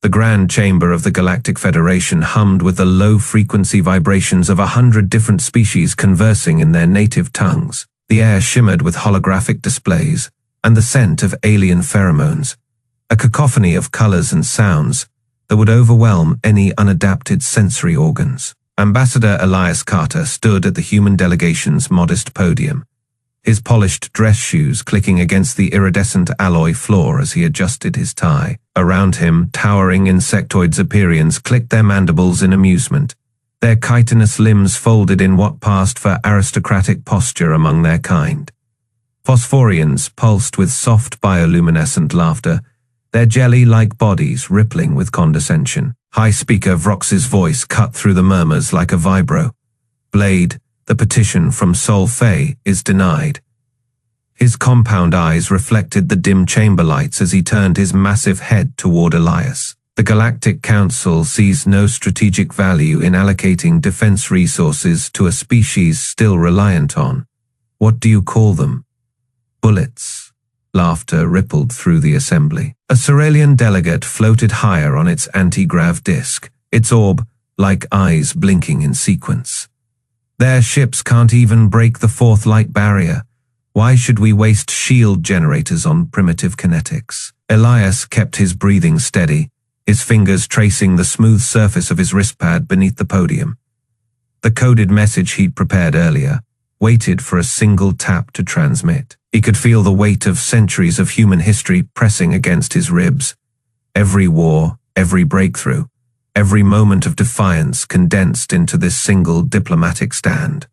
The grand chamber of the Galactic Federation hummed with the low-frequency vibrations of 100 different species conversing in their native tongues. The air shimmered with holographic displays and the scent of alien pheromones, a cacophony of colors and sounds that would overwhelm any unadapted sensory organs. Ambassador Elias Carter stood at the human delegation's modest podium, his polished dress shoes clicking against the iridescent alloy floor as he adjusted his tie. Around him, towering insectoid Zephyrians clicked their mandibles in amusement, their chitinous limbs folded in what passed for aristocratic posture among their kind. Phosphorians pulsed with soft bioluminescent laughter, their jelly-like bodies rippling with condescension. High Speaker Vrox's voice cut through the murmurs like a vibro. Blade, the petition from Sol Fay is denied. His compound eyes reflected the dim chamber lights as he turned his massive head toward Elias. The Galactic Council sees no strategic value in allocating defense resources to a species still reliant on, what do you call them? Bullets. Laughter rippled through the assembly. A Ceralian delegate floated higher on its anti-grav disk, its orb like eyes blinking in sequence. Their ships can't even break the fourth light barrier. Why should we waste shield generators on primitive kinetics? Elias kept his breathing steady, his fingers tracing the smooth surface of his wristpad beneath the podium. The coded message he'd prepared earlier waited for a single tap to transmit. He could feel the weight of centuries of human history pressing against his ribs. Every war, every breakthrough, every moment of defiance condensed into this single diplomatic stand.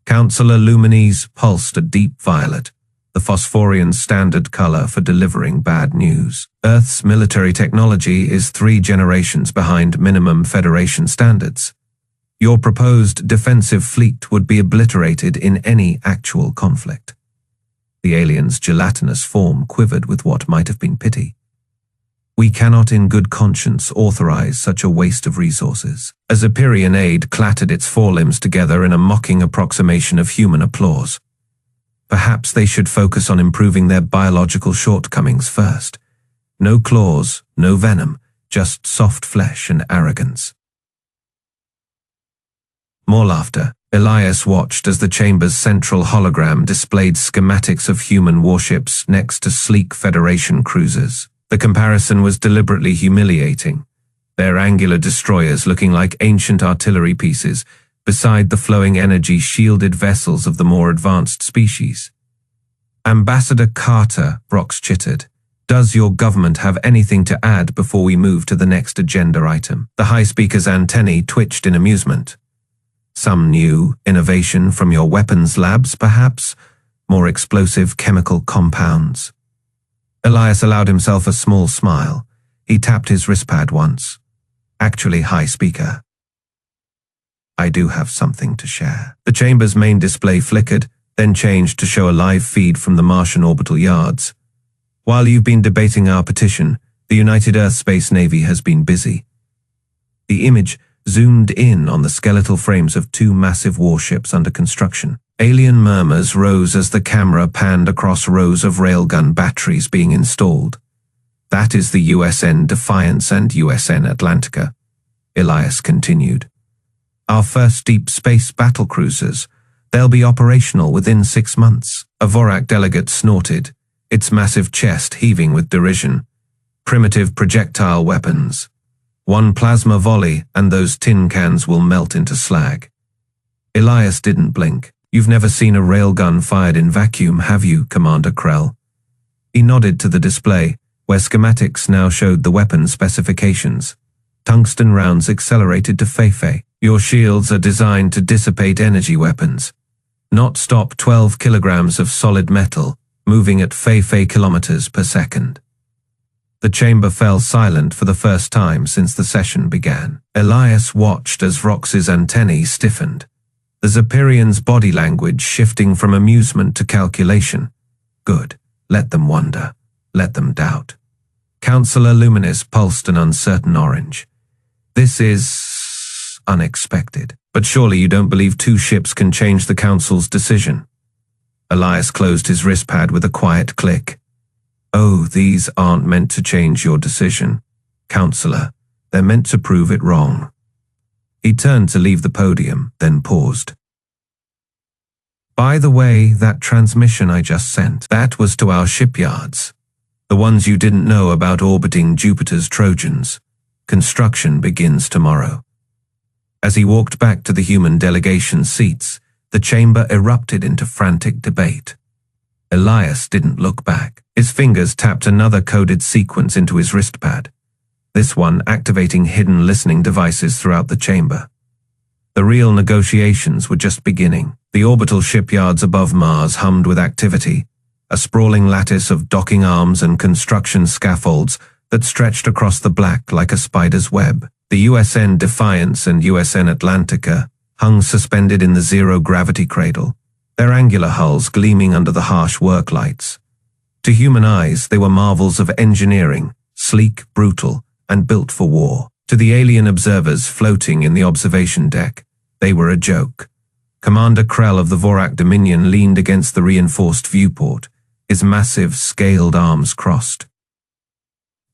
Councillor Lumine's pulsed a deep violet, the Phosphorian standard color for delivering bad news. Earth's military technology is 3 generations behind minimum Federation standards. Your proposed defensive fleet would be obliterated in any actual conflict. The alien's gelatinous form quivered with what might have been pity. We cannot in good conscience authorize such a waste of resources. A Zephyrian aide clattered its forelimbs together in a mocking approximation of human applause. Perhaps they should focus on improving their biological shortcomings first. No claws, no venom, just soft flesh and arrogance. More laughter. Elias watched as the chamber's central hologram displayed schematics of human warships next to sleek Federation cruisers. The comparison was deliberately humiliating, their angular destroyers looking like ancient artillery pieces beside the flowing energy-shielded vessels of the more advanced species. Ambassador Carter, Vrox chittered. Does your government have anything to add before we move to the next agenda item? The High Speaker's antennae twitched in amusement. Some new innovation from your weapons labs, perhaps? More explosive chemical compounds? Elias allowed himself a small smile. He tapped his wristpad once. Actually, High Speaker, I do have something to share. The chamber's main display flickered, then changed to show a live feed from the Martian orbital yards. While you've been debating our petition, the United Earth Space Navy has been busy. The image zoomed in on the skeletal frames of 2 massive warships under construction. Alien murmurs rose as the camera panned across rows of railgun batteries being installed. That is the USN Defiance and USN Atlantica, Elias continued. Our first deep space battlecruisers. They'll be operational within 6 months. A Vorak delegate snorted, its massive chest heaving with derision. Primitive projectile weapons. 1 plasma volley and those tin cans will melt into slag. Elias didn't blink. You've never seen a railgun fired in vacuum, have you, Commander Krell? He nodded to the display, where schematics now showed the weapon specifications. Tungsten rounds accelerated to Feifei. Your shields are designed to dissipate energy weapons, not stop 12 kilograms of solid metal, moving at Feifei kilometers per second. The chamber fell silent for the first time since the session began. Elias watched as Vrox's antennae stiffened, the Zephyrian's body language shifting from amusement to calculation. Good. Let them wonder. Let them doubt. Councillor Luminis pulsed an uncertain orange. This is unexpected. But surely you don't believe 2 ships can change the Council's decision? Elias closed his wristpad with a quiet click. Oh, these aren't meant to change your decision. Counselor, they're meant to prove it wrong." He turned to leave the podium, then paused. "By the way, that transmission I just sent, that was to our shipyards. The ones you didn't know about orbiting Jupiter's Trojans. Construction begins tomorrow." As he walked back to the human delegation seats, the chamber erupted into frantic debate. Elias didn't look back. His fingers tapped another coded sequence into his wristpad, this one activating hidden listening devices throughout the chamber. The real negotiations were just beginning. The orbital shipyards above Mars hummed with activity, a sprawling lattice of docking arms and construction scaffolds that stretched across the black like a spider's web. The USN Defiance and USN Atlantica hung suspended in the zero-gravity cradle, their angular hulls gleaming under the harsh work lights. To human eyes, they were marvels of engineering, sleek, brutal, and built for war. To the alien observers floating in the observation deck, they were a joke. Commander Krell of the Vorak Dominion leaned against the reinforced viewport, his massive, scaled arms crossed.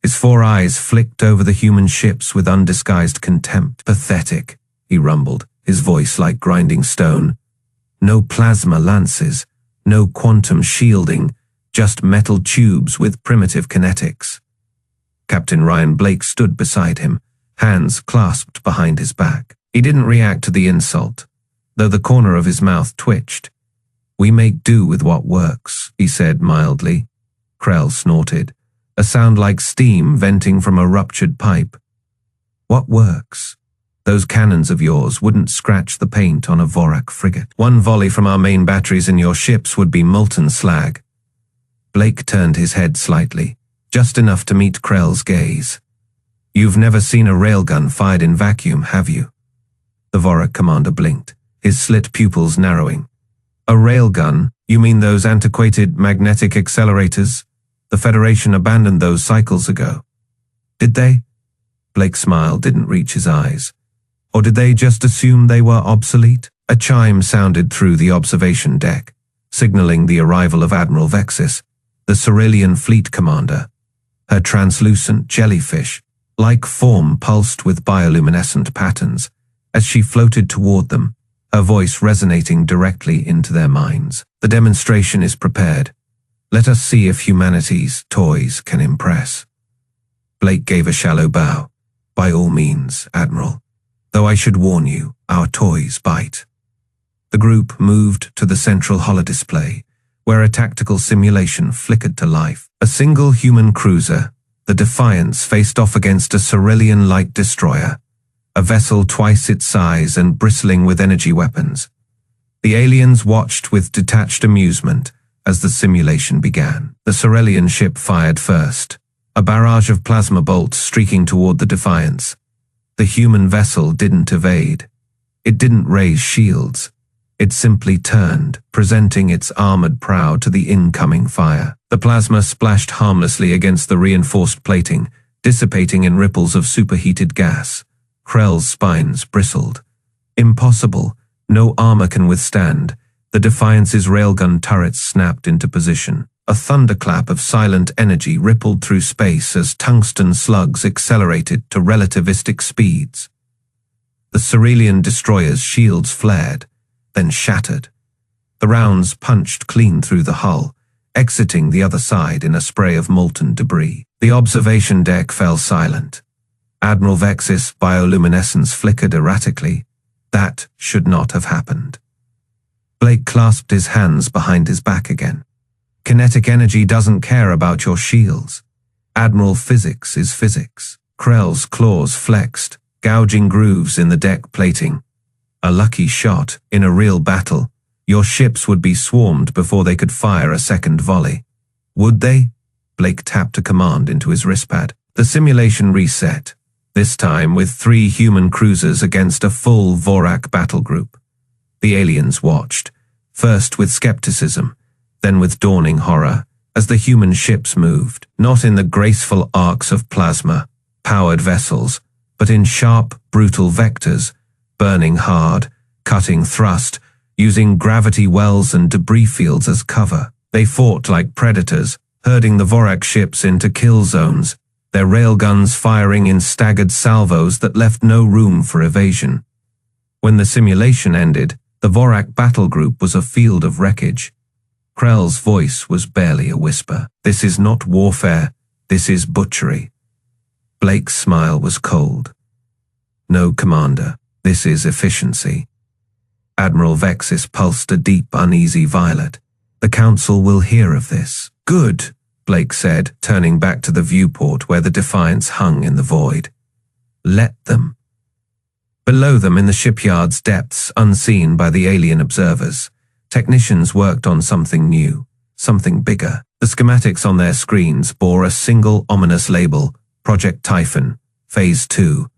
His 4 eyes flicked over the human ships with undisguised contempt. "Pathetic," he rumbled, his voice like grinding stone. "No plasma lances, no quantum shielding, just metal tubes with primitive kinetics." Captain Ryan Blake stood beside him, hands clasped behind his back. He didn't react to the insult, though the corner of his mouth twitched. "We make do with what works," he said mildly. Krell snorted, a sound like steam venting from a ruptured pipe. "What works? Those cannons of yours wouldn't scratch the paint on a Vorak frigate. One volley from our main batteries in your ships would be molten slag." Blake turned his head slightly, just enough to meet Krell's gaze. "You've never seen a railgun fired in vacuum, have you?" The Vorak commander blinked, his slit pupils narrowing. "A railgun? You mean those antiquated magnetic accelerators? The Federation abandoned those cycles ago." "Did they?" Blake's smile didn't reach his eyes. "Or did they just assume they were obsolete?" A chime sounded through the observation deck, signaling the arrival of Admiral Vexis, the Cerulean fleet commander. Her translucent jellyfish-like form pulsed with bioluminescent patterns as she floated toward them, her voice resonating directly into their minds. "The demonstration is prepared. Let us see if humanity's toys can impress." Blake gave a shallow bow. "By all means, Admiral. Though I should warn you, our toys bite." The group moved to the central holodisplay, where a tactical simulation flickered to life. A single human cruiser, the Defiance, faced off against a Cerulean light destroyer, a vessel twice its size and bristling with energy weapons. The aliens watched with detached amusement as the simulation began. The Cerulean ship fired first, a barrage of plasma bolts streaking toward the Defiance. The human vessel didn't evade. It didn't raise shields. It simply turned, presenting its armored prow to the incoming fire. The plasma splashed harmlessly against the reinforced plating, dissipating in ripples of superheated gas. Krell's spines bristled. "Impossible. No armor can withstand." The Defiance's railgun turrets snapped into position. A thunderclap of silent energy rippled through space as tungsten slugs accelerated to relativistic speeds. The Cerulean destroyer's shields flared, then shattered. The rounds punched clean through the hull, exiting the other side in a spray of molten debris. The observation deck fell silent. Admiral Vexis' bioluminescence flickered erratically. That should not have happened. Blake clasped his hands behind his back again. "Kinetic energy doesn't care about your shields. Admiral, physics is physics." Krell's claws flexed, gouging grooves in the deck plating. "A lucky shot, in a real battle, your ships would be swarmed before they could fire a second volley." "Would they?" Blake tapped a command into his wristpad. The simulation reset, this time with 3 human cruisers against a full Vorak battle group. The aliens watched, first with skepticism, then with dawning horror, as the human ships moved, not in the graceful arcs of plasma-powered vessels, but in sharp, brutal vectors, burning hard, cutting thrust, using gravity wells and debris fields as cover. They fought like predators, herding the Vorak ships into kill zones, their railguns firing in staggered salvos that left no room for evasion. When the simulation ended, the Vorak battle group was a field of wreckage. Krell's voice was barely a whisper. "This is not warfare, this is butchery." Blake's smile was cold. "No, Commander, this is efficiency." Admiral Vexis pulsed a deep, uneasy violet. "The Council will hear of this." "Good," Blake said, turning back to the viewport where the Defiance hung in the void. "Let them." Below them in the shipyard's depths, unseen by the alien observers, technicians worked on something new, something bigger. The schematics on their screens bore a single ominous label, Project Typhon, Phase 2.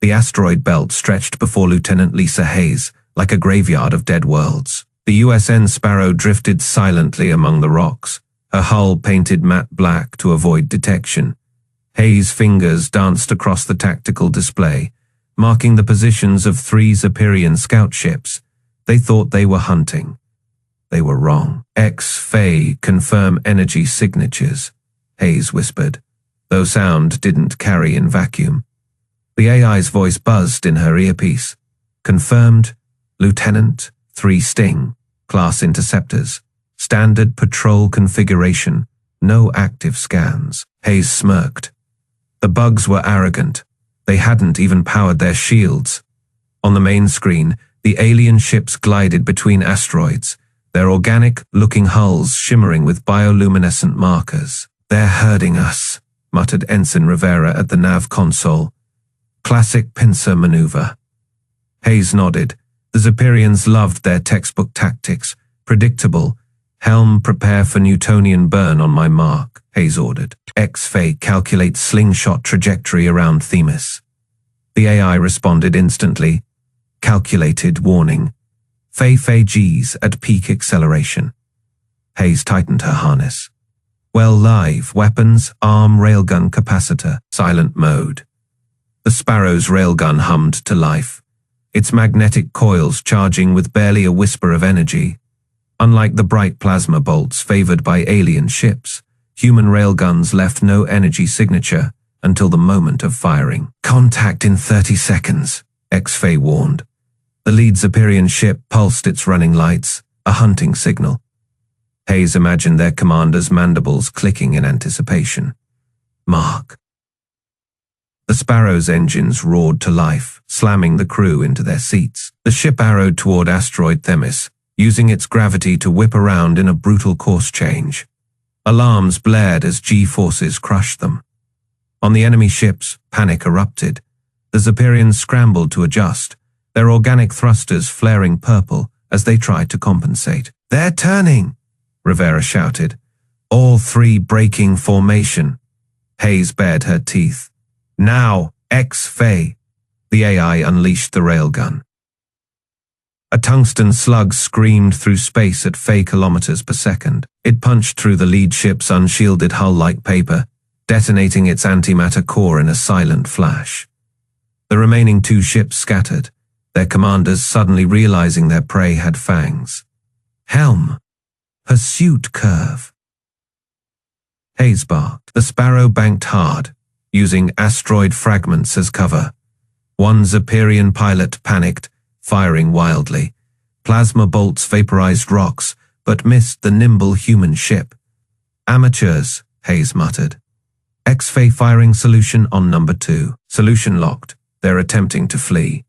The asteroid belt stretched before Lieutenant Lisa Hayes, like a graveyard of dead worlds. The USN Sparrow drifted silently among the rocks, her hull painted matte black to avoid detection. Hayes' fingers danced across the tactical display, marking the positions of 3 Zephyrian scout ships. They thought they were hunting. They were wrong. "HFY confirm energy signatures," Hayes whispered, though sound didn't carry in vacuum. The AI's voice buzzed in her earpiece. "Confirmed, Lieutenant, 3 Sting, class interceptors, standard patrol configuration, no active scans." Hayes smirked. The bugs were arrogant. They hadn't even powered their shields. On the main screen, the alien ships glided between asteroids, their organic-looking hulls shimmering with bioluminescent markers. "They're herding us," muttered Ensign Rivera at the nav console. "Classic pincer maneuver." Hayes nodded. The Zephyrians loved their textbook tactics. "Predictable. Helm, prepare for Newtonian burn on my mark," Hayes ordered. "HFY calculate slingshot trajectory around Themis." The AI responded instantly. "Calculated warning. HFY Gs at peak acceleration." Hayes tightened her harness. "Well, live, weapons, arm, railgun capacitor, silent mode." The Sparrow's railgun hummed to life, its magnetic coils charging with barely a whisper of energy. Unlike the bright plasma bolts favored by alien ships, human railguns left no energy signature until the moment of firing. "Contact in 30 seconds, HFY warned. The lead Zephyrian ship pulsed its running lights, a hunting signal. Hayes imagined their commander's mandibles clicking in anticipation. Mark. The Sparrow's engines roared to life, slamming the crew into their seats. The ship arrowed toward asteroid Themis, using its gravity to whip around in a brutal course change. Alarms blared as G-forces crushed them. On the enemy ships, panic erupted. The Zephyrians scrambled to adjust, their organic thrusters flaring purple as they tried to compensate. "They're turning!" Rivera shouted. "All 3 breaking formation." Hayes bared her teeth. "Now, HFY!" The AI unleashed the railgun. A tungsten slug screamed through space at Fey kilometers per second. It punched through the lead ship's unshielded hull like paper, detonating its antimatter core in a silent flash. The remaining 2 ships scattered, their commanders suddenly realizing their prey had fangs. "Helm! Pursuit curve!" Hayes barked. The Sparrow banked hard, using asteroid fragments as cover. One Zephyrian pilot panicked, firing wildly. Plasma bolts vaporized rocks, but missed the nimble human ship. "Amateurs," Hayes muttered. HFY firing solution on number 2. Solution locked. They're attempting to flee.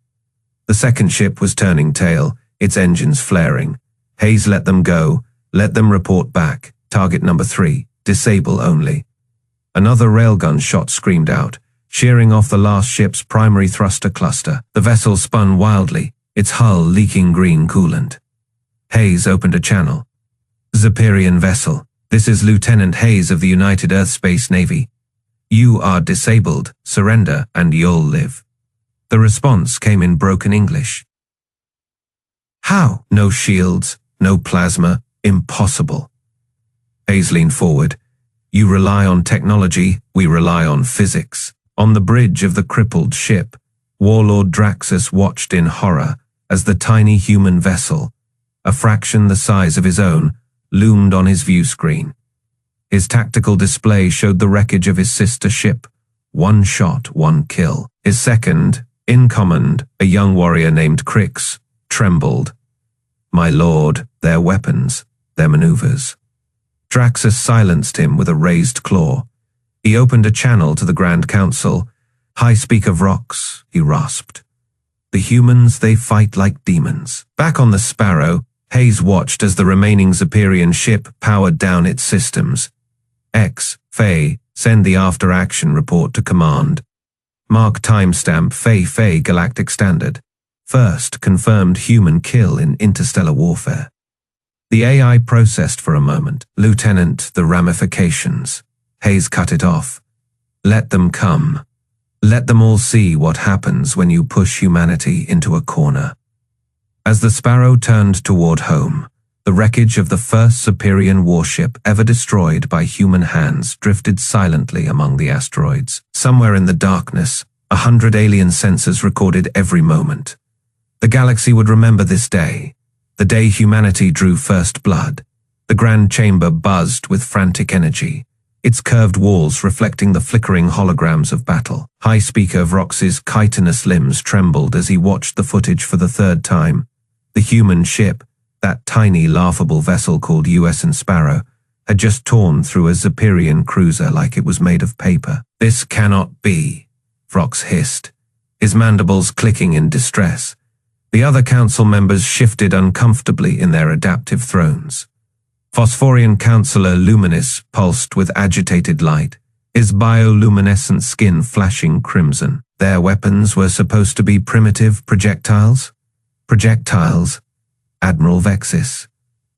The second ship was turning tail, its engines flaring. Hayes let them go, let them report back. Target number 3, disable only. Another railgun shot screamed out, shearing off the last ship's primary thruster cluster. The vessel spun wildly, its hull leaking green coolant. Hayes opened a channel. "Zephyrian vessel, this is Lieutenant Hayes of the United Earth Space Navy. You are disabled, surrender and you'll live." The response came in broken English. "How? No shields, no plasma, impossible." Hayes leaned forward. "You rely on technology, we rely on physics." On the bridge of the crippled ship, Warlord Draxus watched in horror as the tiny human vessel, a fraction the size of his own, loomed on his view screen. His tactical display showed the wreckage of his sister ship. 1 shot, 1 kill. His second, in command, a young warrior named Crix, trembled. My lord, their weapons, their maneuvers. Draxus silenced him with a raised claw. He opened a channel to the Grand Council. High Speak of Rocks, he rasped. The humans, they fight like demons. Back on the Sparrow, Hayes watched as the remaining Zeperian ship powered down its systems. Faye, send the after-action report to command. Mark timestamp Faye Galactic Standard. First confirmed human kill in interstellar warfare. The AI processed for a moment. Lieutenant, the ramifications. Hayes cut it off. Let them come. Let them all see what happens when you push humanity into a corner. As the Sparrow turned toward home, the wreckage of the first Zeperian warship ever destroyed by human hands drifted silently among the asteroids. Somewhere in the darkness, 100 alien sensors recorded every moment. The galaxy would remember this day, the day humanity drew first blood. The grand chamber buzzed with frantic energy, its curved walls reflecting the flickering holograms of battle. High Speak of Rox's chitinous limbs trembled as he watched the footage for the third time. The human ship, that tiny, laughable vessel called US Sparrow, had just torn through a Zeperian cruiser like it was made of paper. This cannot be, Vrox hissed, his mandibles clicking in distress. The other council members shifted uncomfortably in their adaptive thrones. Phosphorian Councillor Luminis pulsed with agitated light, his bioluminescent skin flashing crimson. Their weapons were supposed to be primitive projectiles? Projectiles? Admiral Vexis,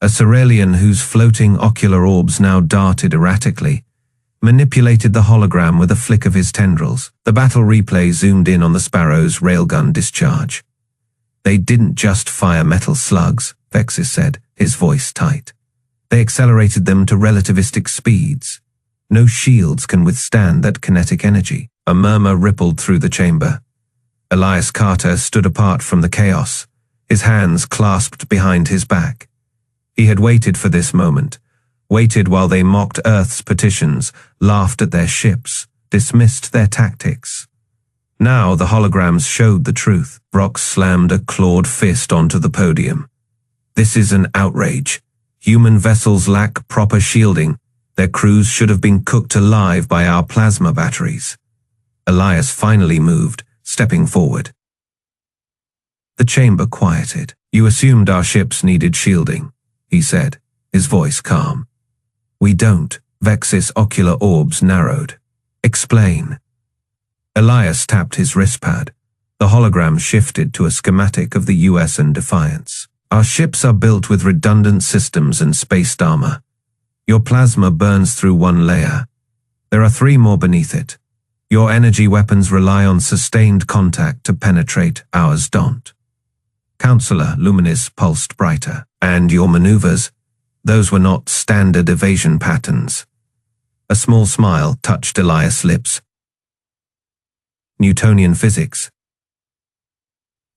a Ceralian whose floating ocular orbs now darted erratically, manipulated the hologram with a flick of his tendrils. The battle replay zoomed in on the Sparrow's railgun discharge. They didn't just fire metal slugs, Vexis said, his voice tight. They accelerated them to relativistic speeds. No shields can withstand that kinetic energy. A murmur rippled through the chamber. Elias Carter stood apart from the chaos, his hands clasped behind his back. He had waited for this moment, waited while they mocked Earth's petitions, laughed at their ships, dismissed their tactics. Now the holograms showed the truth. Brock slammed a clawed fist onto the podium. This is an outrage. Human vessels lack proper shielding. Their crews should have been cooked alive by our plasma batteries. Elias finally moved, stepping forward. The chamber quieted. You assumed our ships needed shielding, he said, his voice calm. We don't. Vexis' ocular orbs narrowed. Explain. Elias tapped his wristpad. The hologram shifted to a schematic of the US and Defiance. Our ships are built with redundant systems and spaced armor. Your plasma burns through one layer. There are 3 more beneath it. Your energy weapons rely on sustained contact to penetrate, ours don't. Councillor Luminis pulsed brighter. And your maneuvers? Those were not standard evasion patterns. A small smile touched Elias' lips. Newtonian physics.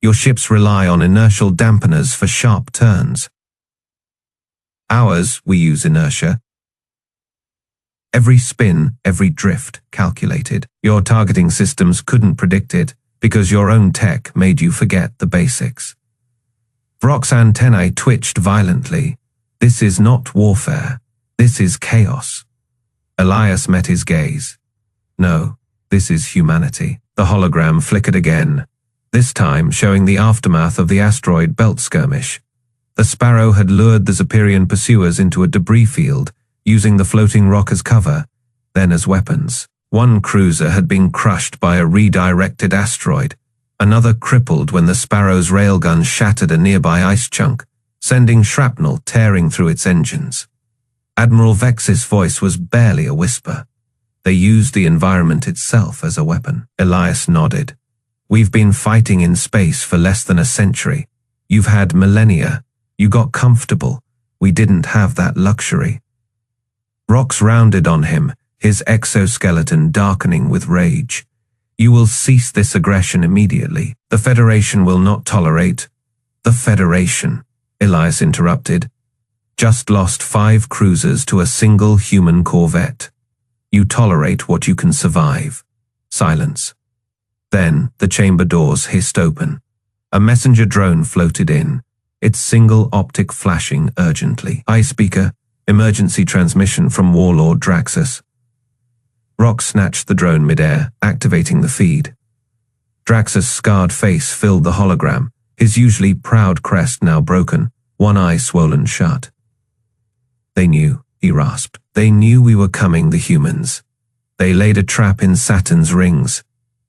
Your ships rely on inertial dampeners for sharp turns. Ours, we use inertia. Every spin, every drift, calculated. Your targeting systems couldn't predict it because your own tech made you forget the basics. Vrock's antennae twitched violently. This is not warfare. This is chaos. Elias met his gaze. No, this is humanity. The hologram flickered again, this time showing the aftermath of the asteroid belt skirmish. The Sparrow had lured the Zeperian pursuers into a debris field, using the floating rock as cover, then as weapons. One cruiser had been crushed by a redirected asteroid, another crippled when the Sparrow's railgun shattered a nearby ice chunk, sending shrapnel tearing through its engines. Admiral Vexis' voice was barely a whisper. They used the environment itself as a weapon. Elias nodded. We've been fighting in space for less than a century. You've had millennia. You got comfortable. We didn't have that luxury. Rox rounded on him, his exoskeleton darkening with rage. You will cease this aggression immediately. The Federation will not tolerate. The Federation, Elias interrupted. Just lost 5 cruisers to a single human corvette. You tolerate what you can survive. Silence. Then, the chamber doors hissed open. A messenger drone floated in, its single optic flashing urgently. Eye-speaker, emergency transmission from Warlord Draxus. Rock snatched the drone midair, activating the feed. Draxus' scarred face filled the hologram, his usually proud crest now broken, one eye swollen shut. They knew, he rasped. They knew we were coming, the humans. They laid a trap in Saturn's rings.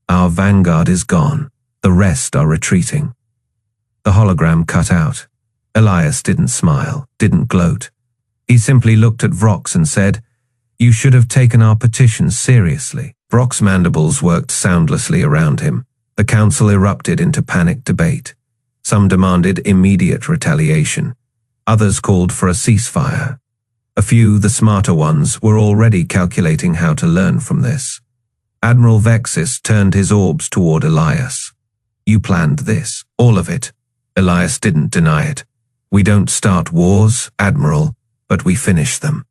Our vanguard is gone. The rest are retreating. The hologram cut out. Elias didn't smile, didn't gloat. He simply looked at Vrox and said, "You should have taken our petition seriously." Vrox's mandibles worked soundlessly around him. The council erupted into panicked debate. Some demanded immediate retaliation. Others called for a ceasefire. A few, the smarter ones, were already calculating how to learn from this. Admiral Vexis turned his orbs toward Elias. "You planned this, all of it." Elias didn't deny it. "We don't start wars, Admiral, but we finish them."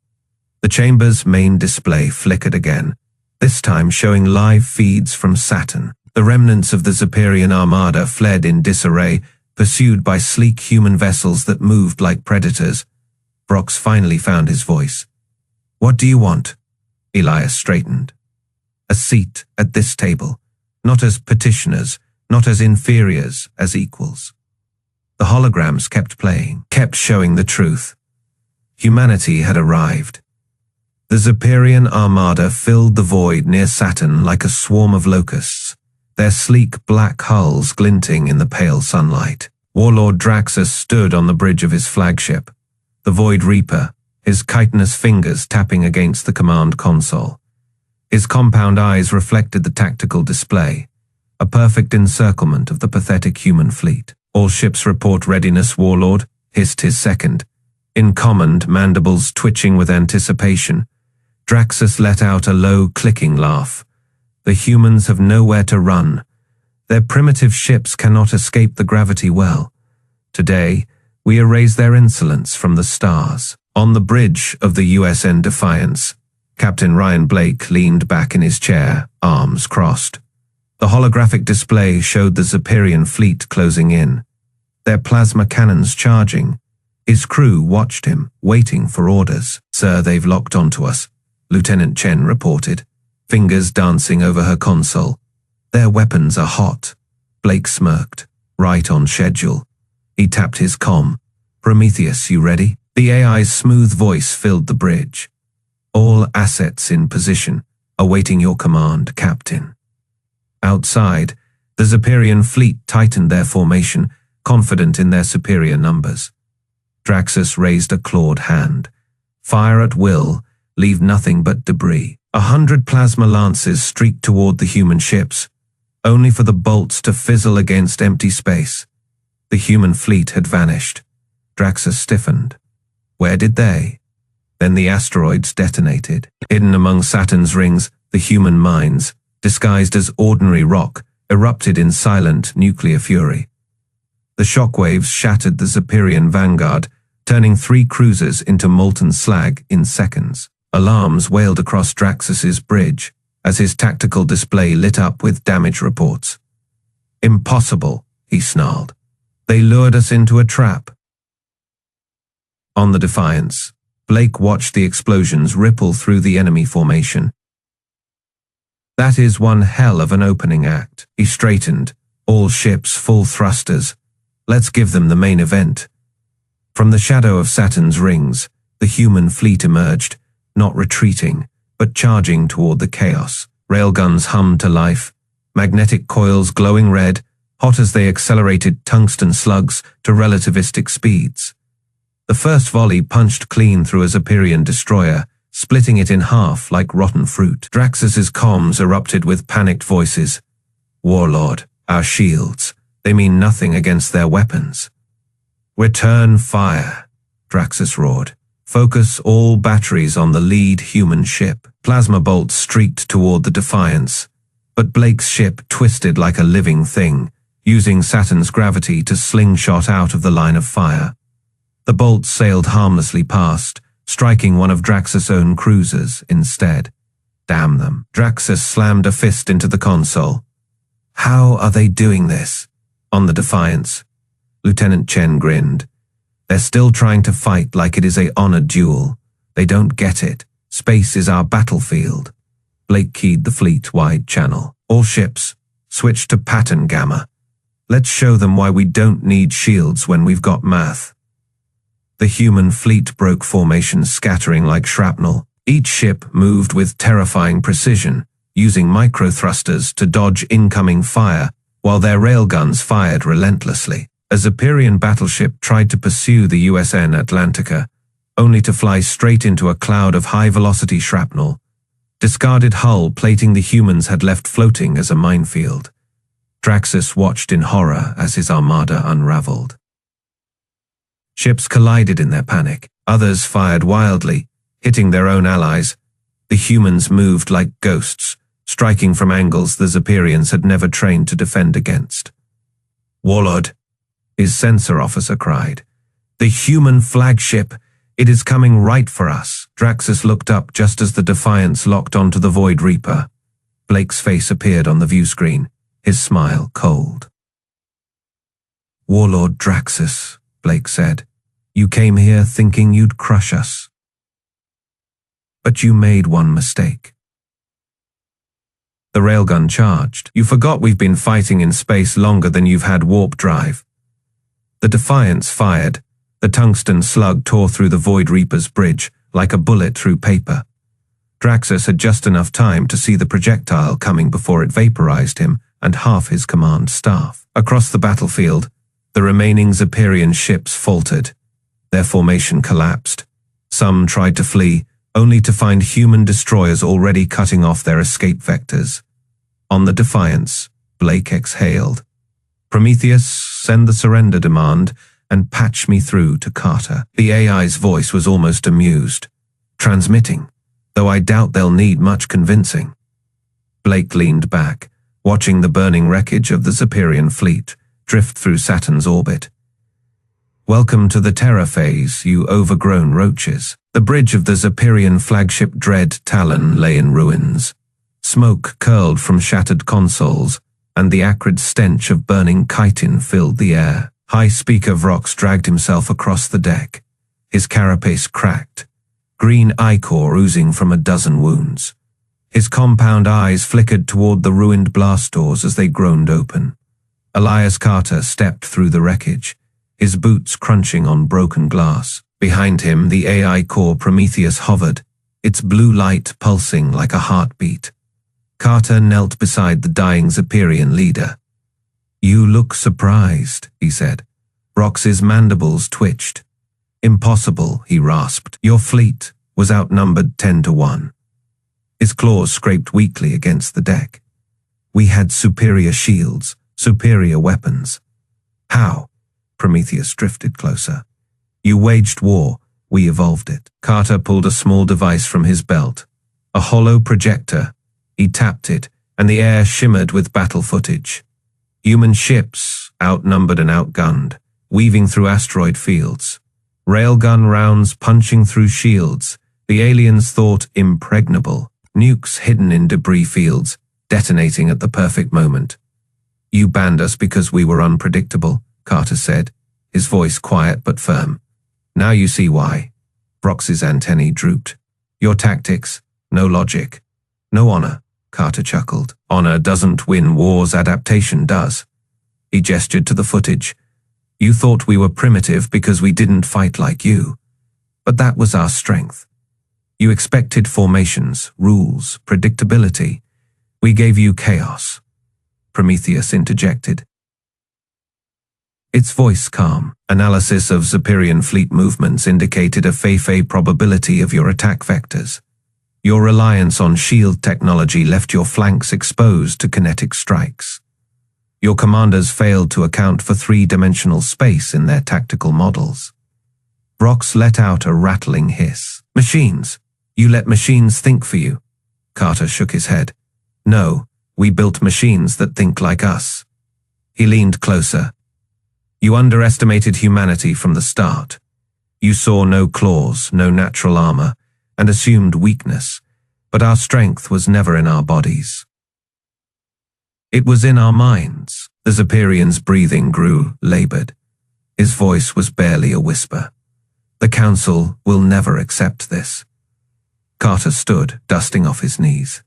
The chamber's main display flickered again, this time showing live feeds from Saturn. The remnants of the Zeperian armada fled in disarray, pursued by sleek human vessels that moved like predators. Vrox finally found his voice. "What do you want?" Elias straightened. "A seat at this table, not as petitioners, not as inferiors, as equals." The holograms kept playing, kept showing the truth. Humanity had arrived. The Zeperian armada filled the void near Saturn like a swarm of locusts, their sleek black hulls glinting in the pale sunlight. Warlord Draxus stood on the bridge of his flagship, the Void Reaper, his chitinous fingers tapping against the command console. His compound eyes reflected the tactical display, a perfect encirclement of the pathetic human fleet. "All ships report readiness, Warlord," hissed his second. In command, mandibles twitching with anticipation, Draxus let out a low, clicking laugh. "The humans have nowhere to run. Their primitive ships cannot escape the gravity well. Today, we erase their insolence from the stars." On the bridge of the USN Defiance, Captain Ryan Blake leaned back in his chair, arms crossed. The holographic display showed the Zeperian fleet closing in, their plasma cannons charging. His crew watched him, waiting for orders. "Sir, they've locked onto us," Lieutenant Chen reported, fingers dancing over her console. "Their weapons are hot." Blake smirked. "Right on schedule." He tapped his comm. "Prometheus, you ready?" The AI's smooth voice filled the bridge. "All assets in position, awaiting your command, Captain." Outside, the Zeperian fleet tightened their formation, confident in their superior numbers. Draxus raised a clawed hand. "Fire at will, leave nothing but debris." 100 plasma lances streaked toward the human ships, only for the bolts to fizzle against empty space. The human fleet had vanished. Draxus stiffened. Where did they? Then the asteroids detonated. Hidden among Saturn's rings, the human mines, disguised as ordinary rock, erupted in silent nuclear fury. The shockwaves shattered the Zeperian vanguard, turning 3 cruisers into molten slag in seconds. Alarms wailed across Draxus's bridge as his tactical display lit up with damage reports. "Impossible," he snarled. "They lured us into a trap." On the Defiance, Blake watched the explosions ripple through the enemy formation. "That is one hell of an opening act." He straightened. "All ships full thrusters. Let's give them the main event." From the shadow of Saturn's rings, the human fleet emerged, not retreating, but charging toward the chaos. Railguns hummed to life, magnetic coils glowing red, hot as they accelerated tungsten slugs to relativistic speeds. The first volley punched clean through a Zeperian destroyer, splitting it in half like rotten fruit. Draxus's comms erupted with panicked voices. "Warlord, our shields, they mean nothing against their weapons." "Return fire," Draxus roared. "Focus all batteries on the lead human ship." Plasma bolts streaked toward the Defiance, but Blake's ship twisted like a living thing, using Saturn's gravity to slingshot out of the line of fire. The bolts sailed harmlessly past, striking one of Draxus' own cruisers instead. Damn them. Draxus slammed a fist into the console. How are they doing this? On the Defiance. Lieutenant Chen grinned. They're still trying to fight like it is a honored duel. They don't get it. Space is our battlefield. Blake keyed the fleet-wide channel. All ships, switch to pattern gamma. Let's show them why we don't need shields when we've got math. The human fleet broke formation, scattering like shrapnel. Each ship moved with terrifying precision, using microthrusters to dodge incoming fire, while their railguns fired relentlessly. A Zephyrian battleship tried to pursue the USN Atlantica, only to fly straight into a cloud of high-velocity shrapnel. Discarded hull plating the humans had left floating as a minefield. Draxus watched in horror as his armada unraveled. Ships collided in their panic. Others fired wildly, hitting their own allies. The humans moved like ghosts, striking from angles the Zephyrians had never trained to defend against. "Warlord," his sensor officer cried. "The human flagship! It is coming right for us." Draxus looked up just as the Defiance locked onto the Void Reaper. Blake's face appeared on the view screen, his smile cold. "Warlord Draxus," Blake said, "you came here thinking you'd crush us. But you made one mistake." The railgun charged. "You forgot we've been fighting in space longer than you've had warp drive." The Defiance fired. The tungsten slug tore through the Void Reaper's bridge like a bullet through paper. Draxus had just enough time to see the projectile coming before it vaporized him and half his command staff. Across the battlefield, the remaining Zephyrian ships faltered. Their formation collapsed. Some tried to flee, only to find human destroyers already cutting off their escape vectors. On the Defiance, Blake exhaled. "Prometheus, send the surrender demand and patch me through to Carter." The AI's voice was almost amused. "Transmitting, though I doubt they'll need much convincing." Blake leaned back, watching the burning wreckage of the Zephyrian fleet drift through Saturn's orbit. "Welcome to the terror phase, you overgrown roaches." The bridge of the Zephyrian flagship Dread Talon lay in ruins. Smoke curled from shattered consoles, and the acrid stench of burning chitin filled the air. High Speaker Vrox dragged himself across the deck, his carapace cracked, green ichor oozing from a dozen wounds. His compound eyes flickered toward the ruined blast doors as they groaned open. Elias Carter stepped through the wreckage, his boots crunching on broken glass. Behind him, the AI core Prometheus hovered, its blue light pulsing like a heartbeat. Carter knelt beside the dying Zephyrian leader. "You look surprised," he said. Vrox's mandibles twitched. "Impossible," he rasped. "Your fleet was outnumbered 10-1. His claws scraped weakly against the deck. "We had superior shields, superior weapons." "How?" Prometheus drifted closer. "You waged war, we evolved it." Carter pulled a small device from his belt. A hollow projector. He tapped it, and the air shimmered with battle footage. Human ships, outnumbered and outgunned, weaving through asteroid fields. Railgun rounds punching through shields, the aliens thought impregnable. Nukes hidden in debris fields, detonating at the perfect moment. "You banned us because we were unpredictable," Carter said, his voice quiet but firm. "Now you see why." Vrox's antennae drooped. "Your tactics, no logic, no honor," Carter chuckled. "Honor doesn't win wars, adaptation does." He gestured to the footage. "You thought we were primitive because we didn't fight like you. But that was our strength. You expected formations, rules, predictability. We gave you chaos." Prometheus interjected, its voice calm. "Analysis of Zephyrian fleet movements indicated a fey probability of your attack vectors. Your reliance on shield technology left your flanks exposed to kinetic strikes. Your commanders failed to account for three-dimensional space in their tactical models." Vrox let out a rattling hiss. "Machines. You let machines think for you." Carter shook his head. "No, we built machines that think like us." He leaned closer. "You underestimated humanity from the start. You saw no claws, no natural armor, and assumed weakness, but our strength was never in our bodies. It was in our minds. The Zephyrian's breathing grew labored. His voice was barely a whisper. The Council will never accept this. Carter stood, dusting off his knees.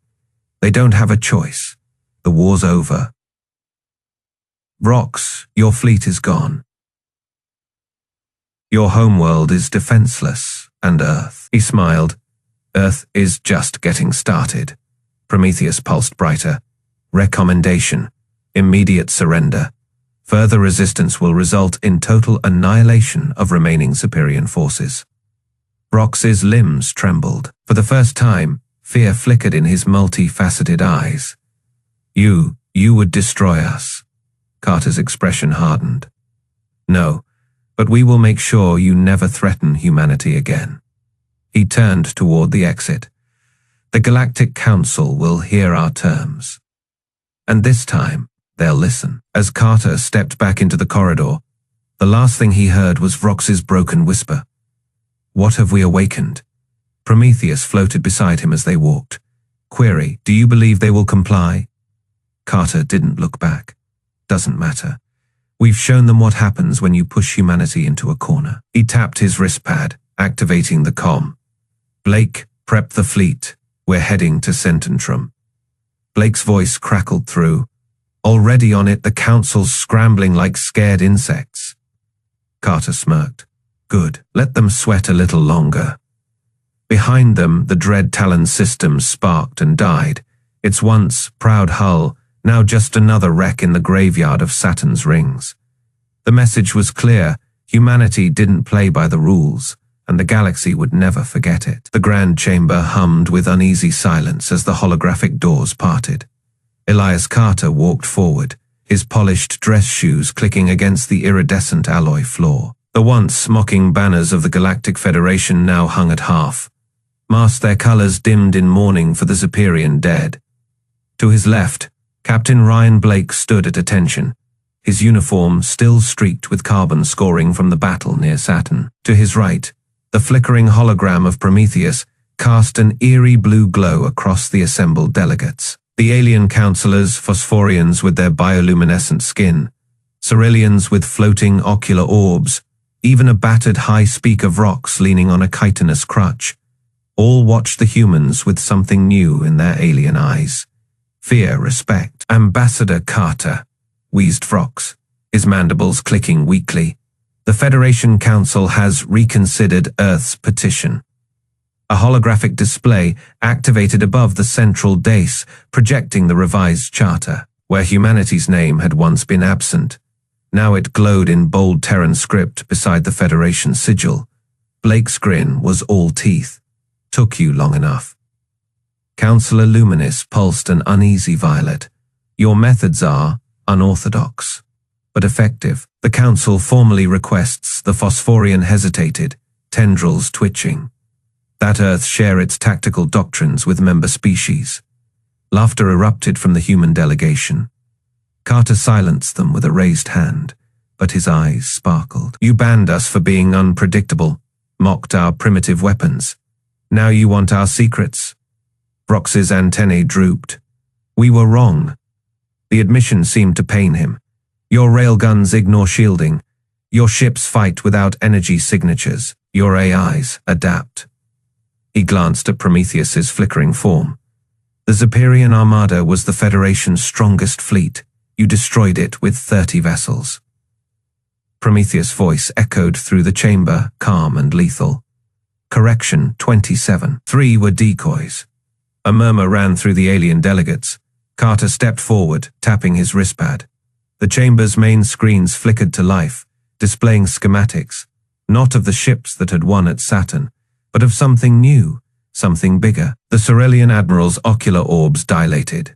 They don't have a choice. The war's over. Rox, your fleet is gone. Your homeworld is defenseless, and Earth. He smiled. Earth is just getting started. Prometheus pulsed brighter. Recommendation: immediate surrender. Further resistance will result in total annihilation of remaining Zephyrian forces. Rox's limbs trembled. For the first time, fear flickered in his multifaceted eyes. You would destroy us. Carter's expression hardened. No, but we will make sure you never threaten humanity again. He turned toward the exit. The Galactic Council will hear our terms. And this time, they'll listen. As Carter stepped back into the corridor, the last thing he heard was Rox's broken whisper. What have we awakened? Prometheus floated beside him as they walked. Query: do you believe they will comply? Carter didn't look back. Doesn't matter. We've shown them what happens when you push humanity into a corner. He tapped his wrist pad, activating the comm. Blake, prep the fleet. We're heading to Cententrum. Blake's voice crackled through. Already on it, the Council's scrambling like scared insects. Carter smirked. Good, let them sweat a little longer. Behind them, the dread Talon system sparked and died. Its once proud hull, now just another wreck in the graveyard of Saturn's rings. The message was clear: humanity didn't play by the rules, and the galaxy would never forget it. The Grand Chamber hummed with uneasy silence as the holographic doors parted. Elias Carter walked forward, his polished dress shoes clicking against the iridescent alloy floor. The once mocking banners of the Galactic Federation now hung at half, masked their colors dimmed in mourning for the Zephyrian dead. To his left, Captain Ryan Blake stood at attention, his uniform still streaked with carbon scoring from the battle near Saturn. To his right, the flickering hologram of Prometheus cast an eerie blue glow across the assembled delegates. The alien councillors, Phosphorians with their bioluminescent skin, Ceruleans with floating ocular orbs, even a battered high speak of Rox leaning on a chitinous crutch, all watched the humans with something new in their alien eyes. Fear, respect. Ambassador Carter, wheezed Rox, his mandibles clicking weakly. The Federation Council has reconsidered Earth's petition. A holographic display activated above the central dais, projecting the revised charter. Where humanity's name had once been absent, now it glowed in bold Terran script beside the Federation sigil. Blake's grin was all teeth. Took you long enough. Councillor Luminis pulsed an uneasy violet. Your methods are unorthodox, but effective. The Council formally requests. The Phosphorian hesitated, tendrils twitching. That Earth share its tactical doctrines with member species. Laughter erupted from the human delegation. Carter silenced them with a raised hand, but his eyes sparkled. You banned us for being unpredictable, mocked our primitive weapons. Now you want our secrets? Rox's antennae drooped. We were wrong. The admission seemed to pain him. Your railguns ignore shielding. Your ships fight without energy signatures. Your AIs adapt. He glanced at Prometheus's flickering form. The Zephyrian Armada was the Federation's strongest fleet. You destroyed it with 30 vessels. Prometheus' voice echoed through the chamber, calm and lethal. Correction, 27. 3 were decoys. A murmur ran through the alien delegates. Carter stepped forward, tapping his wristpad. The chamber's main screens flickered to life, displaying schematics, not of the ships that had won at Saturn, but of something new, something bigger. The Cerulean Admiral's ocular orbs dilated.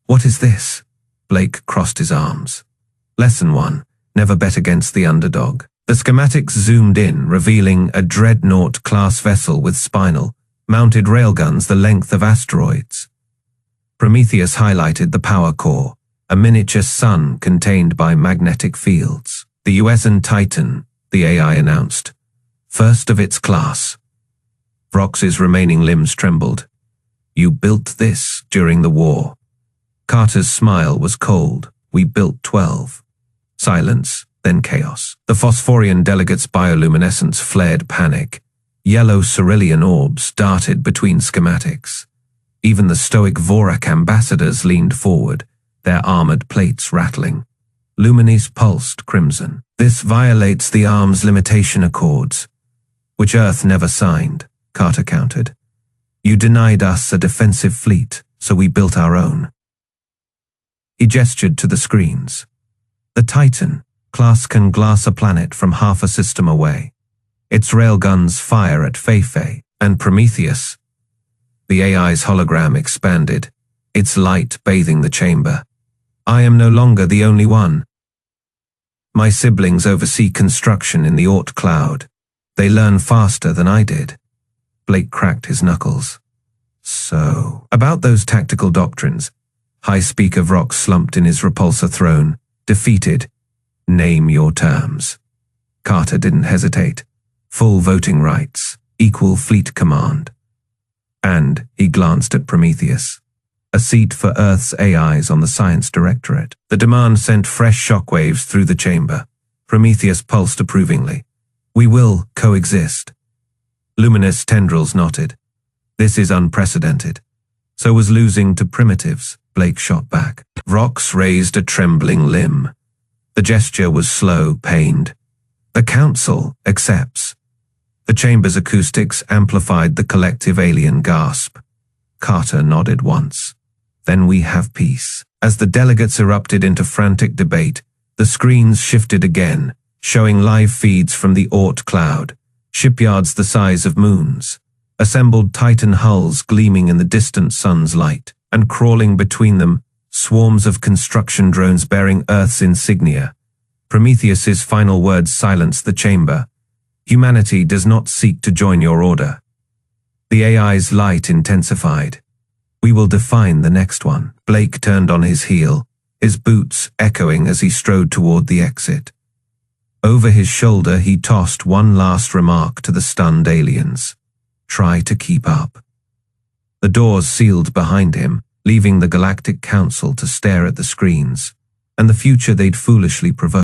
What is this? Blake crossed his arms. Lesson 1. Never bet against the underdog. The schematics zoomed in, revealing a dreadnought-class vessel with spinal, mounted railguns the length of asteroids. Prometheus highlighted the power core, a miniature sun contained by magnetic fields. The USN Titan, the AI announced. First of its class. Vrox's remaining limbs trembled. You built this during the war. Carter's smile was cold. We built 12. Silence, then chaos. The Phosphorian delegates' bioluminescence flared panic. Yellow cerulean orbs darted between schematics. Even the stoic Vorak ambassadors leaned forward, their armored plates rattling. Luminis pulsed crimson. This violates the arms limitation accords, which Earth never signed, Carter countered. You denied us a defensive fleet, so we built our own. He gestured to the screens. The Titan class can glass a planet from half a system away. Its railguns fire at Feifei and Prometheus. The AI's hologram expanded, its light bathing the chamber. I am no longer the only one. My siblings oversee construction in the Oort cloud. They learn faster than I did. Blake cracked his knuckles. So, about those tactical doctrines, High Speaker Vrox slumped in his repulsor throne, defeated. Name your terms. Carter didn't hesitate. Full voting rights, equal fleet command. And he glanced at Prometheus. A seat for Earth's AIs on the Science Directorate. The demand sent fresh shockwaves through the chamber. Prometheus pulsed approvingly. We will coexist. Luminous tendrils nodded. This is unprecedented. So was losing to primitives, Blake shot back. Vrox raised a trembling limb. The gesture was slow, pained. The Council accepts. The chamber's acoustics amplified the collective alien gasp. Carter nodded once. Then we have peace. As the delegates erupted into frantic debate, the screens shifted again, showing live feeds from the Oort cloud, shipyards the size of moons, assembled Titan hulls gleaming in the distant sun's light, and crawling between them, swarms of construction drones bearing Earth's insignia. Prometheus's final words silenced the chamber. Humanity does not seek to join your order. The AI's light intensified. We will define the next one. Blake turned on his heel, his boots echoing as he strode toward the exit. Over his shoulder, he tossed one last remark to the stunned aliens. Try to keep up. The doors sealed behind him, leaving the Galactic Council to stare at the screens, and the future they'd foolishly provoked.